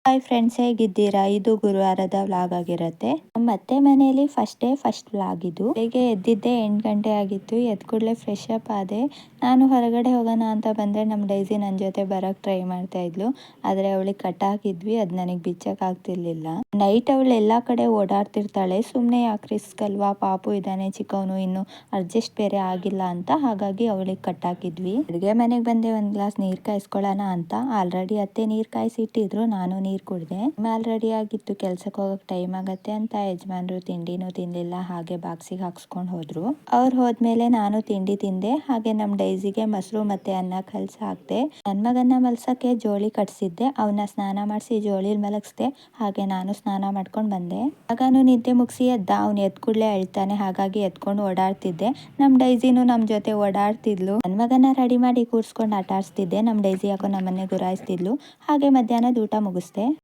Hi friends, ಹೇಗಿದ್ದೀರಾ? ಇದು ಗುರುವಾರದ vlog ಆಗಿರುತ್ತೆ. ನಮ್ಮ ಅತ್ತೆ ಮನೆಯಲ್ಲಿ ಫಸ್ಟ್ ವ್ಲಾಗ್ ಇದು. ಬೆಳಿಗ್ಗೆ ಎದ್ದಿದ್ದೆ 8 ಗಂಟೆ ಆಗಿತ್ತು. ಎದ್ದ ಕೂಡಲೇ ಫ್ರೆಶ್ ಅಪ್ ಆದೆ. ನಾನು ಹೊರಗಡೆ ಹೋಗೋಣ ಅಂತ ಬಂದ್ರೆ ನಮ್ಮ ಡೈಸಿ ನನ್ನ ಜೊತೆ ಬರಕ್ ಟ್ರೈ ಮಾಡ್ತಾ ಇದ್ಲು. ಆದ್ರೆ ಅವಳಿಗೆ ಕಟ್ ಹಾಕಿದ್ವಿ, ಅದು ನನಗೆ ಬಿಚ್ಚಕ್ ಆಗ್ತಿರ್ಲಿಲ್ಲ. ನೈಟ್ ಅವಳು ಎಲ್ಲಾ ಕಡೆ ಓಡಾಡ್ತಿರ್ತಾಳೆ. ಸುಮ್ನೆ ಯಾಕೆ ರಿಸ್ಕ್ ಅಲ್ವಾ, ಪಾಪು ಇದ್ದಾನೆ ಚಿಕ್ಕವನು, ಇನ್ನು ಅಡ್ಜಸ್ಟ್ ಬೇರೆ ಆಗಿಲ್ಲ ಅಂತ. ಹಾಗಾಗಿ ಅವಳಿಗೆ ಕಟ್ ಹಾಕಿದ್ವಿ. ಅಡುಗೆ ಮನೆಗೆ ಬಂದೆ, ಒಂದ್ ಗ್ಲಾಸ್ ನೀರ್ ಕಾಯಿಸ್ಕೊಳ್ಳೋಣ ಅಂತ. ಆಲ್ರೆಡಿ ಅತ್ತೆ ನೀರ್ ಕಾಯಿಸಿ ಇಟ್ಟಿದ್ರು, ನಾನು ನೀರ್ ಕುಡ್ದೆ. ಮೇಲ್ ರೆಡಿ ಆಗಿತ್ತು, ಕೆಲ್ಸಕ್ಕೆ ಹೋಗಕ್ ಟೈಮ್ ಆಗತ್ತೆ ಅಂತ. ಯಜಮಾನ್ರು ತಿಂಡಿನೂ ತಿನ್ಲಿಲ್ಲ, ಹಾಗೆ ಬಾಕ್ಸಿಗೆ ಹಾಕ್ಸ್ಕೊಂಡ್ ಹೋದ್ರು. ಅವ್ರು ಹೋದ್ಮೇಲೆ ನಾನು ತಿಂಡಿ ತಿಂದೆ. ಹಾಗೆ ನಮ್ ಡೈಸಿಗೆ ಮೊಸರು ಮತ್ತೆ ಅನ್ನ ಕಲ್ಸಿ ಹಾಕ್ದೆ. ನನ್ ಮಗನ್ನ ಮಲ್ಸಕ್ಕೆ ಜೋಳಿ ಕಟ್ಸಿದ್ದೆ. ಅವನ್ನ ಸ್ನಾನ ಮಾಡಿಸಿ ಜೋಳಿಲ್ ಮಲಗಿಸ್ದೆ. ಹಾಗೆ ನಾನು ಸ್ನಾನ ಮಾಡ್ಕೊಂಡ್ ಬಂದೆ. ಮಗನು ನಿದ್ದೆ ಮುಗಿಸಿ ಎದ್ದ. ಅವ್ನು ಎದ್ ಕೂಡ್ಲೆ ಅಳ್ತಾನೆ, ಹಾಗಾಗಿ ಎತ್ಕೊಂಡು ಓಡಾಡ್ತಿದ್ದೆ. ನಮ್ ಡೈಸಿನೂ ನಮ್ ಜೊತೆ ಓಡಾಡ್ತಿದ್ಲು. ನನ್ ಮಗನ ರೆಡಿ ಮಾಡಿ ಕೂರ್ಸ್ಕೊಂಡು ಆಟ ಆಡ್ಸ್ತಿದ್ದೆ. ನಮ್ ಡೈಸಿ ಯಾಕೋ ನಮ್ಮನ್ನೇ ಗುರಾಯಿಸ್ತಿದ್ಲು. ಹಾಗೆ ಮಧ್ಯಾಹ್ನದ ಊಟ ಮುಗಿಸ್ದೆ.